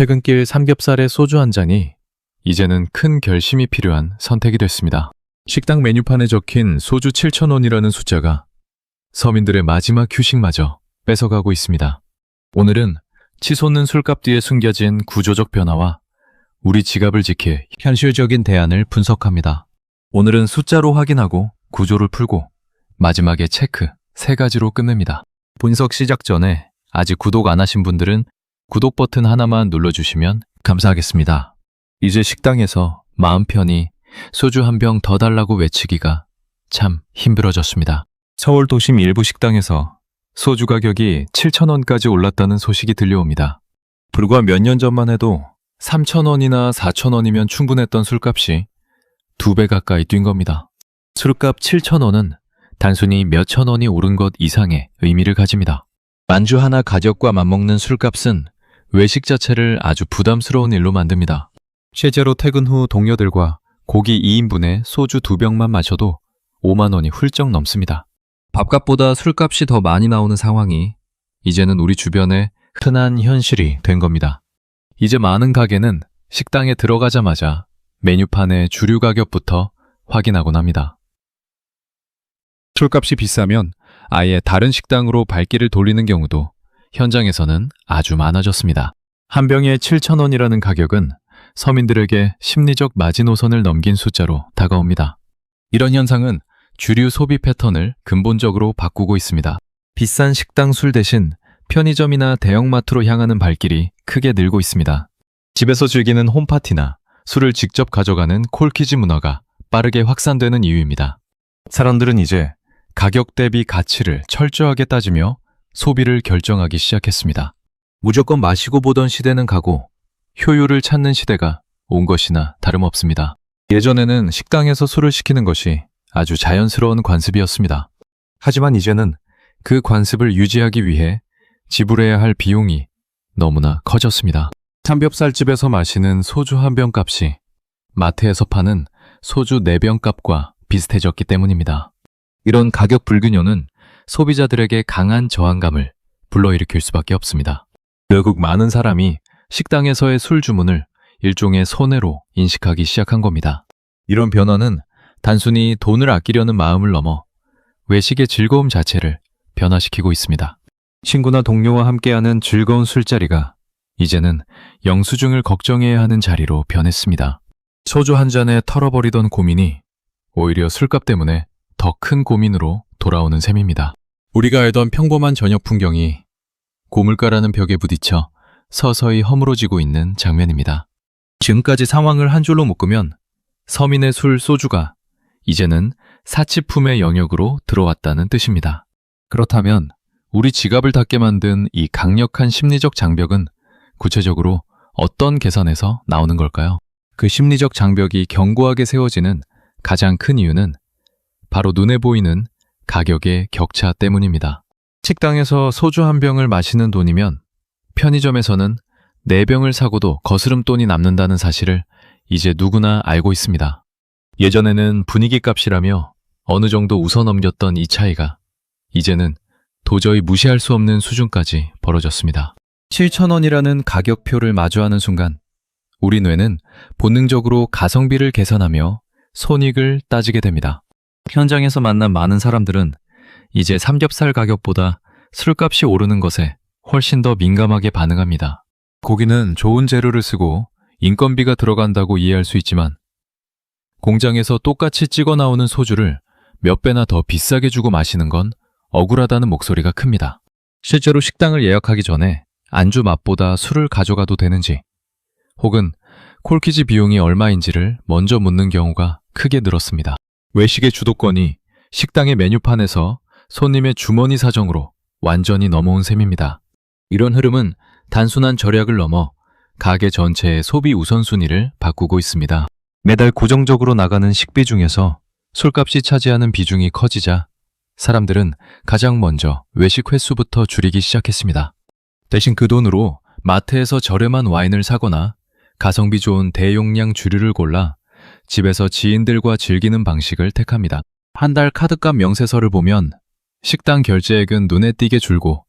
퇴근길 삼겹살에 소주 한 잔이 이제는 큰 결심이 필요한 선택이 됐습니다. 식당 메뉴판에 적힌 소주 7,000원이라는 숫자가 서민들의 마지막 휴식마저 뺏어가고 있습니다. 오늘은 치솟는 술값 뒤에 숨겨진 구조적 변화와 우리 지갑을 지킬 현실적인 대안을 분석합니다. 오늘은 숫자로 확인하고 구조를 풀고 마지막에 체크 3가지로 끝냅니다. 분석 시작 전에 아직 구독 안 하신 분들은 구독 버튼 하나만 눌러주시면 감사하겠습니다. 이제 식당에서 마음 편히 소주 한 병 더 달라고 외치기가 참 힘들어졌습니다. 서울 도심 일부 식당에서 소주 가격이 7,000원까지 올랐다는 소식이 들려옵니다. 불과 몇 년 전만 해도 3,000원이나 4,000원이면 충분했던 술값이 2배 가까이 뛴 겁니다. 술값 7,000원은 단순히 몇천 원이 오른 것 이상의 의미를 가집니다. 안주 하나 가격과 맞먹는 술값은 외식 자체를 아주 부담스러운 일로 만듭니다. 실제로 퇴근 후 동료들과 고기 2인분에 소주 2병만 마셔도 5만 원이 훌쩍 넘습니다. 밥값보다 술값이 더 많이 나오는 상황이 이제는 우리 주변의 흔한 현실이 된 겁니다. 이제 많은 가게는 식당에 들어가자마자 메뉴판의 주류 가격부터 확인하곤 합니다. 술값이 비싸면 아예 다른 식당으로 발길을 돌리는 경우도 현장에서는 아주 많아졌습니다. 한 병에 7,000원이라는 가격은 서민들에게 심리적 마지노선을 넘긴 숫자로 다가옵니다. 이런 현상은 주류 소비 패턴을 근본적으로 바꾸고 있습니다. 비싼 식당 술 대신 편의점이나 대형마트로 향하는 발길이 크게 늘고 있습니다. 집에서 즐기는 홈파티나 술을 직접 가져가는 콜키지 문화가 빠르게 확산되는 이유입니다. 사람들은 이제 가격 대비 가치를 철저하게 따지며 소비를 결정하기 시작했습니다. 무조건 마시고 보던 시대는 가고 효율을 찾는 시대가 온 것이나 다름없습니다. 예전에는 식당에서 술을 시키는 것이 아주 자연스러운 관습이었습니다. 하지만 이제는 그 관습을 유지하기 위해 지불해야 할 비용이 너무나 커졌습니다. 삼겹살집에서 마시는 소주 한 병 값이 마트에서 파는 소주 4병 값과 비슷해졌기 때문입니다. 이런 가격 불균형은 소비자들에게 강한 저항감을 불러일으킬 수밖에 없습니다. 결국 많은 사람이 식당에서의 술 주문을 일종의 손해로 인식하기 시작한 겁니다. 이런 변화는 단순히 돈을 아끼려는 마음을 넘어 외식의 즐거움 자체를 변화시키고 있습니다. 친구나 동료와 함께하는 즐거운 술자리가 이제는 영수증을 걱정해야 하는 자리로 변했습니다. 소주 한 잔에 털어버리던 고민이 오히려 술값 때문에 더 큰 고민으로 돌아오는 셈입니다. 우리가 알던 평범한 저녁 풍경이 고물가라는 벽에 부딪혀 서서히 허물어지고 있는 장면입니다. 지금까지 상황을 한 줄로 묶으면 서민의 술 소주가 이제는 사치품의 영역으로 들어왔다는 뜻입니다. 그렇다면 우리 지갑을 닫게 만든 이 강력한 심리적 장벽은 구체적으로 어떤 계산에서 나오는 걸까요? 그 심리적 장벽이 견고하게 세워지는 가장 큰 이유는 바로 눈에 보이는 가격의 격차 때문입니다. 식당에서 소주 한 병을 마시는 돈이면 편의점에서는 4병을 사고도 거스름돈이 남는다는 사실을 이제 누구나 알고 있습니다. 예전에는 분위기 값이라며 어느 정도 웃어넘겼던 이 차이가 이제는 도저히 무시할 수 없는 수준까지 벌어졌습니다. 7,000원이라는 가격표를 마주하는 순간 우리 뇌는 본능적으로 가성비를 계산하며 손익을 따지게 됩니다. 현장에서 만난 많은 사람들은 이제 삼겹살 가격보다 술값이 오르는 것에 훨씬 더 민감하게 반응합니다. 고기는 좋은 재료를 쓰고 인건비가 들어간다고 이해할 수 있지만 공장에서 똑같이 찍어 나오는 소주를 몇 배나 더 비싸게 주고 마시는 건 억울하다는 목소리가 큽니다. 실제로 식당을 예약하기 전에 안주 맛보다 술을 가져가도 되는지 혹은 콜키지 비용이 얼마인지를 먼저 묻는 경우가 크게 늘었습니다. 외식의 주도권이 식당의 메뉴판에서 손님의 주머니 사정으로 완전히 넘어온 셈입니다. 이런 흐름은 단순한 절약을 넘어 가게 전체의 소비 우선순위를 바꾸고 있습니다. 매달 고정적으로 나가는 식비 중에서 술값이 차지하는 비중이 커지자 사람들은 가장 먼저 외식 횟수부터 줄이기 시작했습니다. 대신 그 돈으로 마트에서 저렴한 와인을 사거나 가성비 좋은 대용량 주류를 골라 집에서 지인들과 즐기는 방식을 택합니다. 한 달 카드값 명세서를 보면 식당 결제액은 눈에 띄게 줄고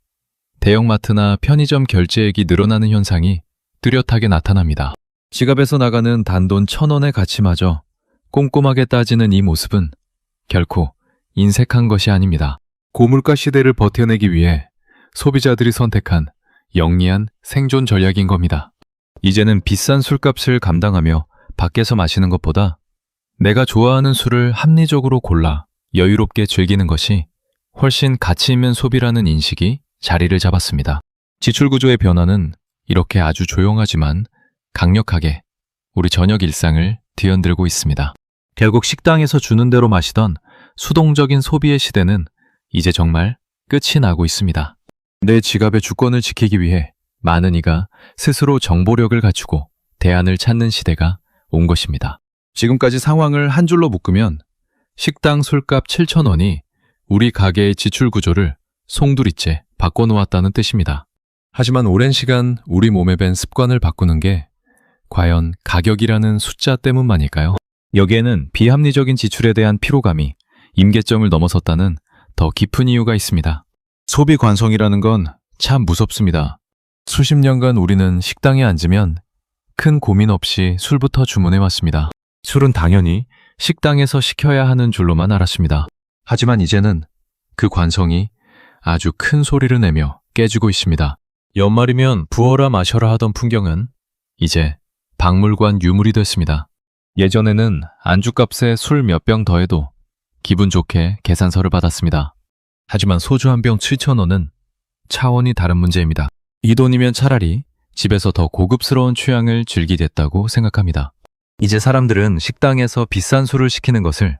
대형마트나 편의점 결제액이 늘어나는 현상이 뚜렷하게 나타납니다. 지갑에서 나가는 단돈 1,000원의 가치마저 꼼꼼하게 따지는 이 모습은 결코 인색한 것이 아닙니다. 고물가 시대를 버텨내기 위해 소비자들이 선택한 영리한 생존 전략인 겁니다. 이제는 비싼 술값을 감당하며 밖에서 마시는 것보다 내가 좋아하는 술을 합리적으로 골라 여유롭게 즐기는 것이 훨씬 가치 있는 소비라는 인식이 자리를 잡았습니다. 지출 구조의 변화는 이렇게 아주 조용하지만 강력하게 우리 저녁 일상을 뒤흔들고 있습니다. 결국 식당에서 주는 대로 마시던 수동적인 소비의 시대는 이제 정말 끝이 나고 있습니다. 내 지갑의 주권을 지키기 위해 많은 이가 스스로 정보력을 갖추고 대안을 찾는 시대가 온 것입니다. 지금까지 상황을 한 줄로 묶으면 식당 술값 7,000원이 우리 가게의 지출 구조를 송두리째 바꿔놓았다는 뜻입니다. 하지만 오랜 시간 우리 몸에 밴 습관을 바꾸는 게 과연 가격이라는 숫자 때문만일까요? 여기에는 비합리적인 지출에 대한 피로감이 임계점을 넘어섰다는 더 깊은 이유가 있습니다. 소비 관성이라는 건 참 무섭습니다. 수십 년간 우리는 식당에 앉으면 큰 고민 없이 술부터 주문해 왔습니다. 술은 당연히 식당에서 시켜야 하는 줄로만 알았습니다. 하지만 이제는 그 관성이 아주 큰 소리를 내며 깨지고 있습니다. 연말이면 부어라 마셔라 하던 풍경은 이제 박물관 유물이 됐습니다. 예전에는 안주값에 술 몇 병 더해도 기분 좋게 계산서를 받았습니다. 하지만 소주 한 병 7,000원은 차원이 다른 문제입니다. 이 돈이면 차라리 집에서 더 고급스러운 취향을 즐기겠다고 생각합니다. 이제 사람들은 식당에서 비싼 술을 시키는 것을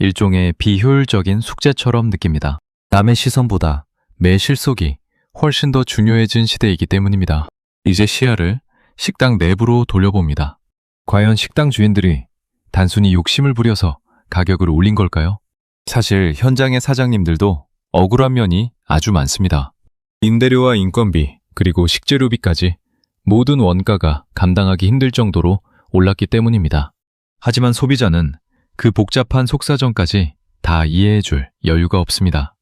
일종의 비효율적인 숙제처럼 느낍니다. 남의 시선보다 내 실속이 훨씬 더 중요해진 시대이기 때문입니다. 이제 시야를 식당 내부로 돌려봅니다. 과연 식당 주인들이 단순히 욕심을 부려서 가격을 올린 걸까요? 사실 현장의 사장님들도 억울한 면이 아주 많습니다. 임대료와 인건비, 그리고 식재료비까지 모든 원가가 감당하기 힘들 정도로 올랐기 때문입니다. 하지만 소비자는 그 복잡한 속사정까지 다 이해해줄 여유가 없습니다.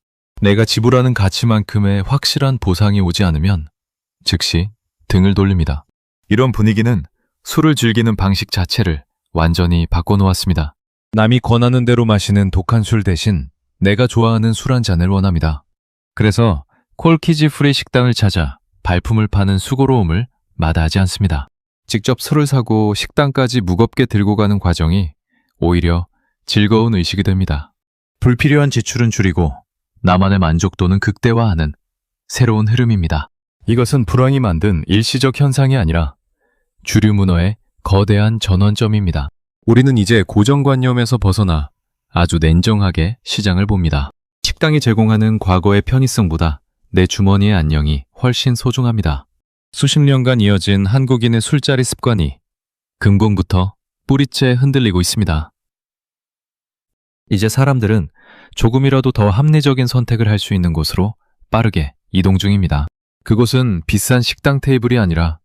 내가 지불하는 가치만큼의 확실한 보상이 오지 않으면 즉시 등을 돌립니다. 이런 분위기는 술을 즐기는 방식 자체를 완전히 바꿔놓았습니다. 남이 권하는 대로 마시는 독한 술 대신 내가 좋아하는 술 한 잔을 원합니다. 그래서 콜키지 프리 식당을 찾아 발품을 파는 수고로움을 마다하지 않습니다. 직접 술을 사고 식당까지 무겁게 들고 가는 과정이 오히려 즐거운 의식이 됩니다. 불필요한 지출은 줄이고 나만의 만족도는 극대화하는 새로운 흐름입니다. 이것은 불황이 만든 일시적 현상이 아니라 주류 문화의 거대한 전환점입니다. 우리는 이제 고정관념에서 벗어나 아주 냉정하게 시장을 봅니다. 식당이 제공하는 과거의 편의성보다 내 주머니의 안녕이 훨씬 소중합니다. 수십 년간 이어진 한국인의 술자리 습관이 근본부터 뿌리째 흔들리고 있습니다. 이제 사람들은 조금이라도 더 합리적인 선택을 할 수 있는 곳으로 빠르게 이동 중입니다. 그곳은 비싼 식당 테이블이 아니라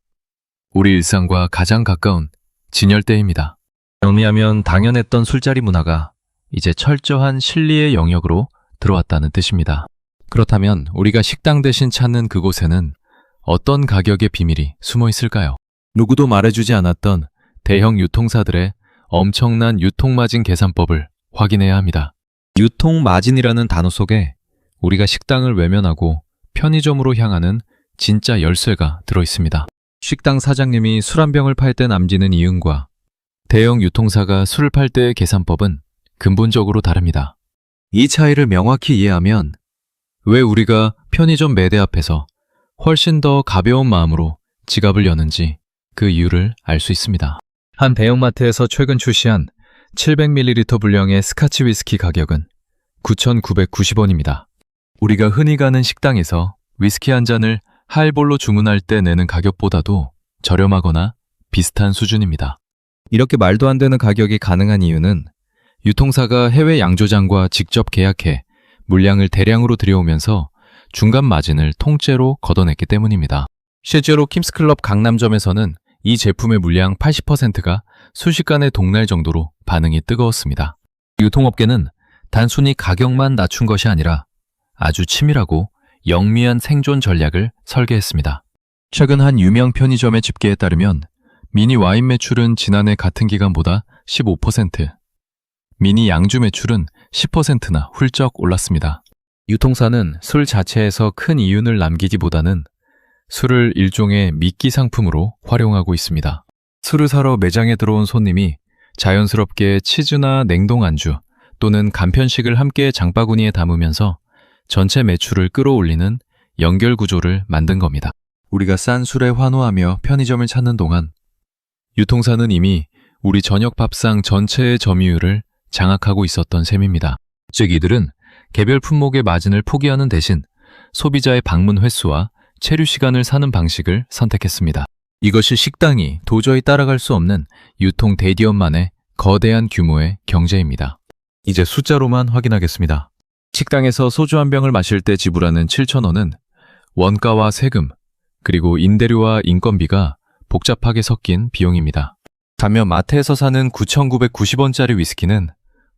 우리 일상과 가장 가까운 진열대입니다. 정리하면 당연했던 술자리 문화가 이제 철저한 실리의 영역으로 들어왔다는 뜻입니다. 그렇다면 우리가 식당 대신 찾는 그곳에는 어떤 가격의 비밀이 숨어 있을까요? 누구도 말해주지 않았던 대형 유통사들의 엄청난 유통마진 계산법을 확인해야 합니다. 유통마진이라는 단어 속에 우리가 식당을 외면하고 편의점으로 향하는 진짜 열쇠가 들어있습니다. 식당 사장님이 술 한 병을 팔 때 남기는 이윤과 대형 유통사가 술을 팔 때의 계산법은 근본적으로 다릅니다. 이 차이를 명확히 이해하면 왜 우리가 편의점 매대 앞에서 훨씬 더 가벼운 마음으로 지갑을 여는지 그 이유를 알 수 있습니다. 한 대형마트에서 최근 출시한 700ml 분량의 스카치 위스키 가격은 9,990원입니다. 우리가 흔히 가는 식당에서 위스키 한 잔을 하이볼로 주문할 때 내는 가격보다도 저렴하거나 비슷한 수준입니다. 이렇게 말도 안 되는 가격이 가능한 이유는 유통사가 해외 양조장과 직접 계약해 물량을 대량으로 들여오면서 중간 마진을 통째로 걷어냈기 때문입니다. 실제로 킴스클럽 강남점에서는 이 제품의 물량 80%가 순식간에 동날 정도로 반응이 뜨거웠습니다. 유통업계는 단순히 가격만 낮춘 것이 아니라 아주 치밀하고 영미한 생존 전략을 설계했습니다. 최근 한 유명 편의점의 집계에 따르면 미니 와인 매출은 지난해 같은 기간보다 15%, 미니 양주 매출은 10%나 훌쩍 올랐습니다. 유통사는 술 자체에서 큰 이윤을 남기기보다는 술을 일종의 미끼 상품으로 활용하고 있습니다. 술을 사러 매장에 들어온 손님이 자연스럽게 치즈나 냉동 안주 또는 간편식을 함께 장바구니에 담으면서 전체 매출을 끌어올리는 연결 구조를 만든 겁니다. 우리가 싼 술에 환호하며 편의점을 찾는 동안 유통사는 이미 우리 저녁 밥상 전체의 점유율을 장악하고 있었던 셈입니다. 즉 이들은 개별 품목의 마진을 포기하는 대신 소비자의 방문 횟수와 체류 시간을 사는 방식을 선택했습니다. 이것이 식당이 도저히 따라갈 수 없는 유통 대기업만의 거대한 규모의 경제입니다. 이제 숫자로만 확인하겠습니다. 식당에서 소주 한 병을 마실 때 지불하는 7,000원은 원가와 세금, 그리고 임대료와 인건비가 복잡하게 섞인 비용입니다. 반면 마트에서 사는 9,990원짜리 위스키는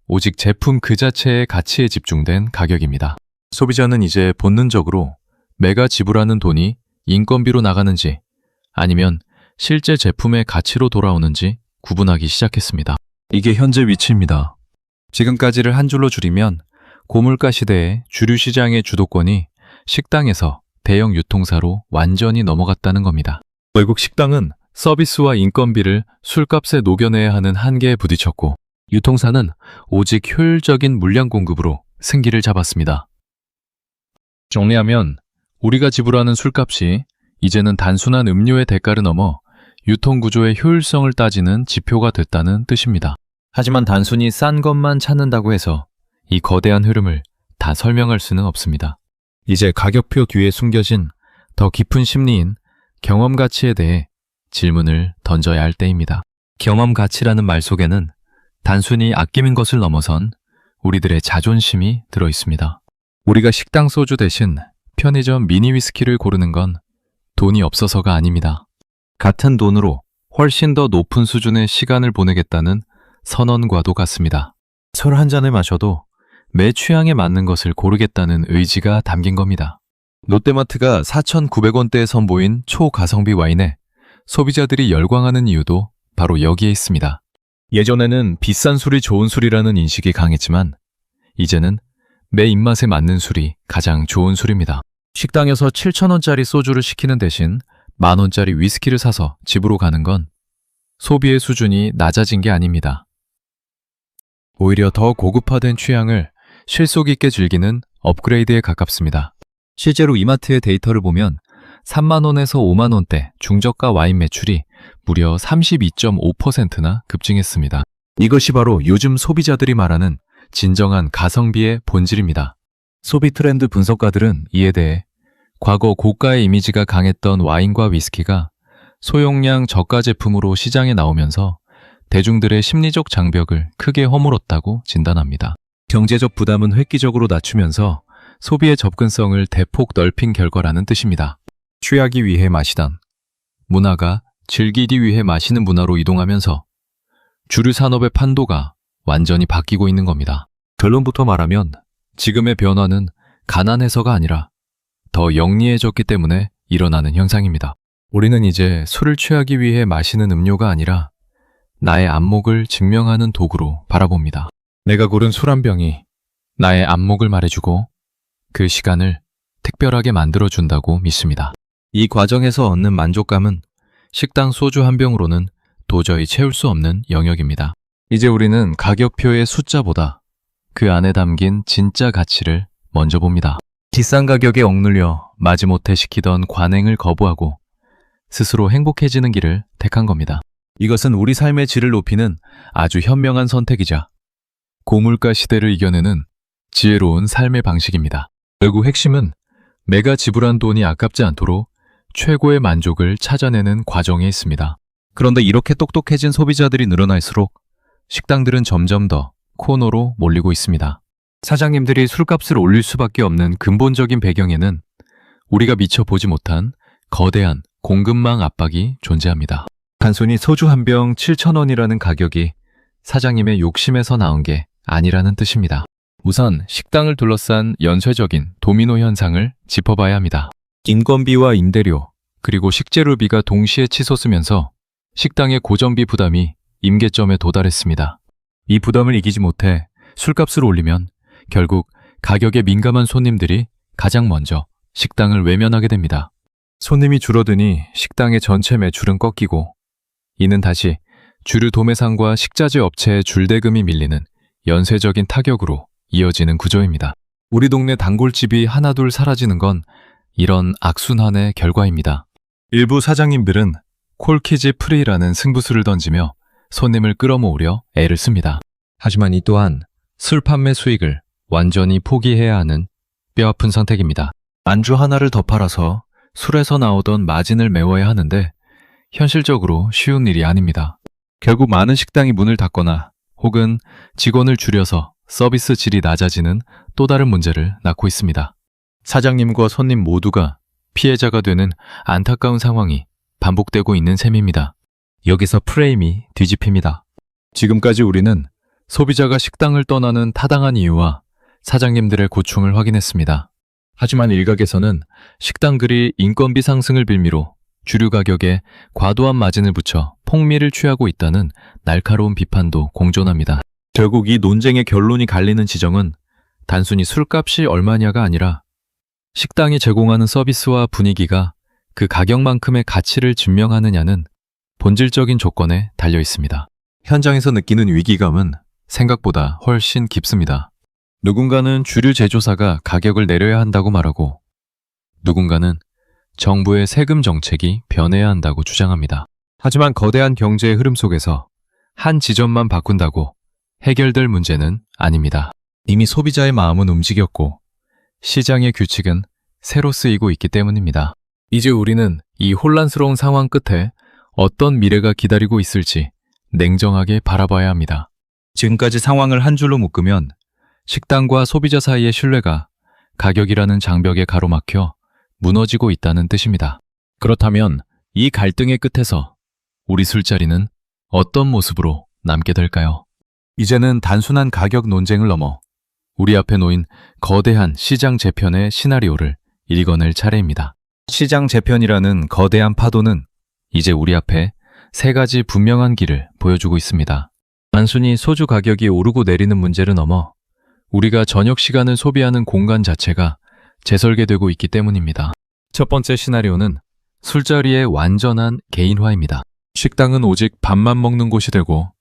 오직 제품 그 자체의 가치에 집중된 가격입니다. 소비자는 이제 본능적으로 매가 지불하는 돈이 인건비로 나가는지 아니면 실제 제품의 가치로 돌아오는지 구분하기 시작했습니다. 이게 현재 위치입니다. 지금까지를 한 줄로 줄이면 고물가 시대의 주류 시장의 주도권이 식당에서 대형 유통사로 완전히 넘어갔다는 겁니다. 결국 식당은 서비스와 인건비를 술값에 녹여내야 하는 한계에 부딪혔고 유통사는 오직 효율적인 물량 공급으로 승기를 잡았습니다. 정리하면 우리가 지불하는 술값이 이제는 단순한 음료의 대가를 넘어 유통구조의 효율성을 따지는 지표가 됐다는 뜻입니다. 하지만 단순히 싼 것만 찾는다고 해서 이 거대한 흐름을 다 설명할 수는 없습니다. 이제 가격표 뒤에 숨겨진 더 깊은 심리인 경험 가치에 대해 질문을 던져야 할 때입니다. 경험 가치라는 말 속에는 단순히 아끼는 것을 넘어선 우리들의 자존심이 들어 있습니다. 우리가 식당 소주 대신 편의점 미니 위스키를 고르는 건 돈이 없어서가 아닙니다. 같은 돈으로 훨씬 더 높은 수준의 시간을 보내겠다는 선언과도 같습니다. 술 한 잔을 마셔도 매 취향에 맞는 것을 고르겠다는 의지가 담긴 겁니다. 롯데마트가 4,900원대에 선보인 초가성비 와인에 소비자들이 열광하는 이유도 바로 여기에 있습니다. 예전에는 비싼 술이 좋은 술이라는 인식이 강했지만 이제는 내 입맛에 맞는 술이 가장 좋은 술입니다. 식당에서 7,000원짜리 소주를 시키는 대신 10,000원짜리 위스키를 사서 집으로 가는 건 소비의 수준이 낮아진 게 아닙니다. 오히려 더 고급화된 취향을 실속 있게 즐기는 업그레이드에 가깝습니다. 실제로 이마트의 데이터를 보면 3만원에서 5만원대 중저가 와인 매출이 무려 32.5%나 급증했습니다. 이것이 바로 요즘 소비자들이 말하는 진정한 가성비의 본질입니다. 소비 트렌드 분석가들은 이에 대해 과거 고가의 이미지가 강했던 와인과 위스키가 소용량 저가 제품으로 시장에 나오면서 대중들의 심리적 장벽을 크게 허물었다고 진단합니다. 경제적 부담은 획기적으로 낮추면서 소비의 접근성을 대폭 넓힌 결과라는 뜻입니다. 취하기 위해 마시던 문화가 즐기기 위해 마시는 문화로 이동하면서 주류 산업의 판도가 완전히 바뀌고 있는 겁니다. 결론부터 말하면 지금의 변화는 가난해서가 아니라 더 영리해졌기 때문에 일어나는 현상입니다. 우리는 이제 술을 취하기 위해 마시는 음료가 아니라 나의 안목을 증명하는 도구로 바라봅니다. 내가 고른 술 한 병이 나의 안목을 말해주고 그 시간을 특별하게 만들어준다고 믿습니다. 이 과정에서 얻는 만족감은 식당 소주 한 병으로는 도저히 채울 수 없는 영역입니다. 이제 우리는 가격표의 숫자보다 그 안에 담긴 진짜 가치를 먼저 봅니다. 비싼 가격에 억눌려 마지못해 시키던 관행을 거부하고 스스로 행복해지는 길을 택한 겁니다. 이것은 우리 삶의 질을 높이는 아주 현명한 선택이자 고물가 시대를 이겨내는 지혜로운 삶의 방식입니다. 결국 핵심은 내가 지불한 돈이 아깝지 않도록 최고의 만족을 찾아내는 과정에 있습니다. 그런데 이렇게 똑똑해진 소비자들이 늘어날수록 식당들은 점점 더 코너로 몰리고 있습니다. 사장님들이 술값을 올릴 수밖에 없는 근본적인 배경에는 우리가 미처 보지 못한 거대한 공급망 압박이 존재합니다. 단순히 소주 한 병 7,000원이라는 가격이 사장님의 욕심에서 나온 게 아니라는 뜻입니다. 우선 식당을 둘러싼 연쇄적인 도미노 현상을 짚어봐야 합니다. 인건비와 임대료, 그리고 식재료비가 동시에 치솟으면서 식당의 고정비 부담이 임계점에 도달했습니다. 이 부담을 이기지 못해 술값을 올리면 결국 가격에 민감한 손님들이 가장 먼저 식당을 외면하게 됩니다. 손님이 줄어드니 식당의 전체 매출은 꺾이고 이는 다시 주류 도매상과 식자재 업체의 줄대금이 밀리는 연쇄적인 타격으로 이어지는 구조입니다. 우리 동네 단골집이 하나둘 사라지는 건 이런 악순환의 결과입니다. 일부 사장님들은 콜키지 프리라는 승부수를 던지며 손님을 끌어모으려 애를 씁니다. 하지만 이 또한 술 판매 수익을 완전히 포기해야 하는 뼈아픈 선택입니다. 안주 하나를 더 팔아서 술에서 나오던 마진을 메워야 하는데 현실적으로 쉬운 일이 아닙니다. 결국 많은 식당이 문을 닫거나 혹은 직원을 줄여서 서비스 질이 낮아지는 또 다른 문제를 낳고 있습니다. 사장님과 손님 모두가 피해자가 되는 안타까운 상황이 반복되고 있는 셈입니다. 여기서 프레임이 뒤집힙니다. 지금까지 우리는 소비자가 식당을 떠나는 타당한 이유와 사장님들의 고충을 확인했습니다. 하지만 일각에서는 식당들이 인건비 상승을 빌미로 주류 가격에 과도한 마진을 붙여 폭리를 취하고 있다는 날카로운 비판도 공존합니다. 결국 이 논쟁의 결론이 갈리는 지점은 단순히 술값이 얼마냐가 아니라 식당이 제공하는 서비스와 분위기가 그 가격만큼의 가치를 증명하느냐는 본질적인 조건에 달려 있습니다. 현장에서 느끼는 위기감은 생각보다 훨씬 깊습니다. 누군가는 주류 제조사가 가격을 내려야 한다고 말하고 누군가는 정부의 세금 정책이 변해야 한다고 주장합니다. 하지만 거대한 경제의 흐름 속에서 한 지점만 바꾼다고 해결될 문제는 아닙니다. 이미 소비자의 마음은 움직였고 시장의 규칙은 새로 쓰이고 있기 때문입니다. 이제 우리는 이 혼란스러운 상황 끝에 어떤 미래가 기다리고 있을지 냉정하게 바라봐야 합니다. 지금까지 상황을 한 줄로 묶으면 식당과 소비자 사이의 신뢰가 가격이라는 장벽에 가로막혀 무너지고 있다는 뜻입니다. 그렇다면 이 갈등의 끝에서 우리 술자리는 어떤 모습으로 남게 될까요? 이제는 단순한 가격 논쟁을 넘어 우리 앞에 놓인 거대한 시장 재편의 시나리오를 읽어낼 차례입니다. 시장 재편이라는 거대한 파도는 이제 우리 앞에 세 가지 분명한 길을 보여주고 있습니다. 단순히 소주 가격이 오르고 내리는 문제를 넘어 우리가 저녁 시간을 소비하는 공간 자체가 재설계되고 있기 때문입니다. 첫 번째 시나리오는 술자리의 완전한 개인화입니다. 식당은 오직 밥만 먹는 곳이 되고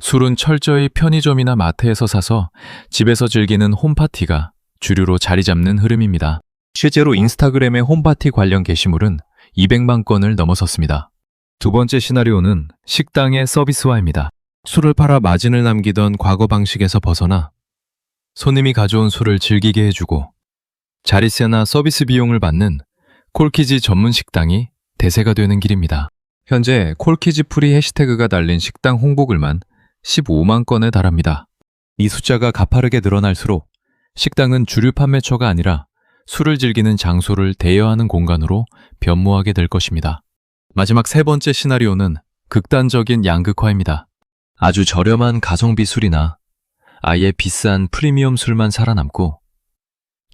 술은 철저히 편의점이나 마트에서 사서 집에서 즐기는 홈파티가 주류로 자리 잡는 흐름입니다. 실제로 인스타그램의 홈파티 관련 게시물은 200만 건을 넘어섰습니다. 두 번째 시나리오는 식당의 서비스화입니다. 술을 팔아 마진을 남기던 과거 방식에서 벗어나 손님이 가져온 술을 즐기게 해주고 자리세나 서비스 비용을 받는 콜키지 전문 식당이 대세가 되는 길입니다. 현재 콜키지 프리 해시태그가 달린 식당 홍보글만 15만 건에 달합니다. 이 숫자가 가파르게 늘어날수록 식당은 주류 판매처가 아니라 술을 즐기는 장소를 대여하는 공간으로 변모하게 될 것입니다. 마지막 세 번째 시나리오는 극단적인 양극화입니다. 아주 저렴한 가성비 술이나 아예 비싼 프리미엄 술만 살아남고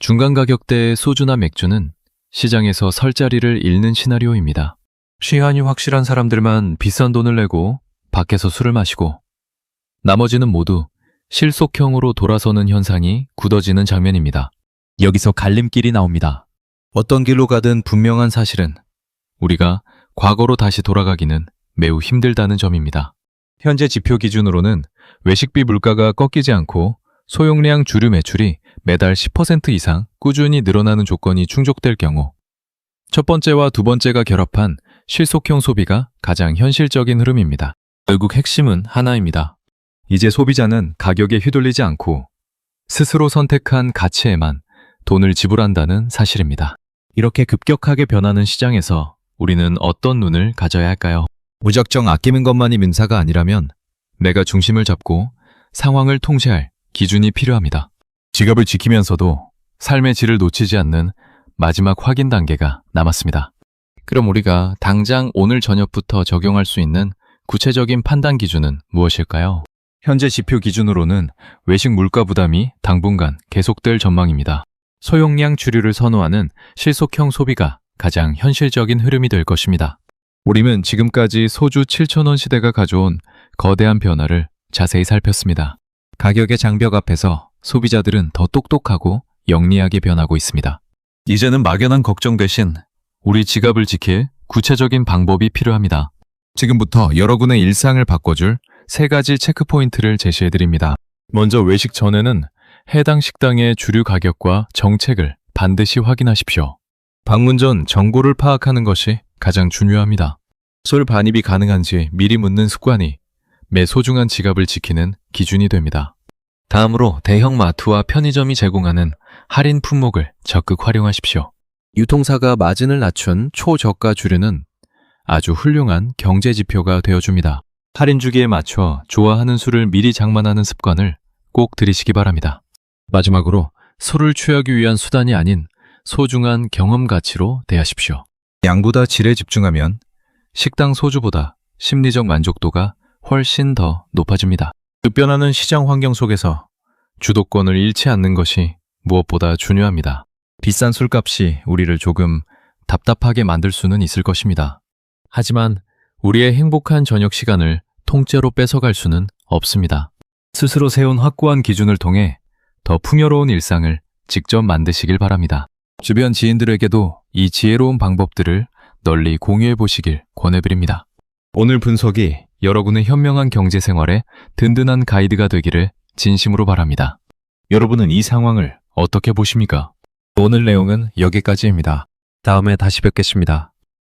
중간 가격대의 소주나 맥주는 시장에서 설 자리를 잃는 시나리오입니다. 시한이 확실한 사람들만 비싼 돈을 내고 밖에서 술을 마시고 나머지는 모두 실속형으로 돌아서는 현상이 굳어지는 장면입니다. 여기서 갈림길이 나옵니다. 어떤 길로 가든 분명한 사실은 우리가 과거로 다시 돌아가기는 매우 힘들다는 점입니다. 현재 지표 기준으로는 외식비 물가가 꺾이지 않고 소용량 주류 매출이 매달 10% 이상 꾸준히 늘어나는 조건이 충족될 경우 첫 번째와 두 번째가 결합한 실속형 소비가 가장 현실적인 흐름입니다. 결국 핵심은 하나입니다. 이제 소비자는 가격에 휘둘리지 않고 스스로 선택한 가치에만 돈을 지불한다는 사실입니다. 이렇게 급격하게 변하는 시장에서 우리는 어떤 눈을 가져야 할까요? 무작정 아끼는 것만이 민사가 아니라면 내가 중심을 잡고 상황을 통제할 기준이 필요합니다. 지갑을 지키면서도 삶의 질을 놓치지 않는 마지막 확인 단계가 남았습니다. 그럼 우리가 당장 오늘 저녁부터 적용할 수 있는 구체적인 판단 기준은 무엇일까요? 현재 지표 기준으로는 외식 물가 부담이 당분간 계속될 전망입니다. 소용량 주류를 선호하는 실속형 소비가 가장 현실적인 흐름이 될 것입니다. 우리는 지금까지 소주 7,000원 시대가 가져온 거대한 변화를 자세히 살폈습니다. 가격의 장벽 앞에서 소비자들은 더 똑똑하고 영리하게 변하고 있습니다. 이제는 막연한 걱정 대신 우리 지갑을 지킬 구체적인 방법이 필요합니다. 지금부터 여러분의 일상을 바꿔줄 3가지 체크포인트를 제시해드립니다. 먼저 외식 전에는 해당 식당의 주류 가격과 정책을 반드시 확인하십시오. 방문 전 정보를 파악하는 것이 가장 중요합니다. 술 반입이 가능한지 미리 묻는 습관이 매 소중한 지갑을 지키는 기준이 됩니다. 다음으로 대형 마트와 편의점이 제공하는 할인 품목을 적극 활용하십시오. 유통사가 마진을 낮춘 초저가 주류는 아주 훌륭한 경제 지표가 되어줍니다. 할인 주기에 맞춰 좋아하는 술을 미리 장만하는 습관을 꼭 들이시기 바랍니다. 마지막으로 술을 취하기 위한 수단이 아닌 소중한 경험 가치로 대하십시오. 양보다 질에 집중하면 식당 소주보다 심리적 만족도가 훨씬 더 높아집니다. 급변하는 시장 환경 속에서 주도권을 잃지 않는 것이 무엇보다 중요합니다. 비싼 술값이 우리를 조금 답답하게 만들 수는 있을 것입니다. 하지만 우리의 행복한 저녁 시간을 통째로 뺏어갈 수는 없습니다. 스스로 세운 확고한 기준을 통해 더 풍요로운 일상을 직접 만드시길 바랍니다. 주변 지인들에게도 이 지혜로운 방법들을 널리 공유해 보시길 권해드립니다. 오늘 분석이 여러분의 현명한 경제 생활에 든든한 가이드가 되기를 진심으로 바랍니다. 여러분은 이 상황을 어떻게 보십니까? 오늘 내용은 여기까지입니다. 다음에 다시 뵙겠습니다.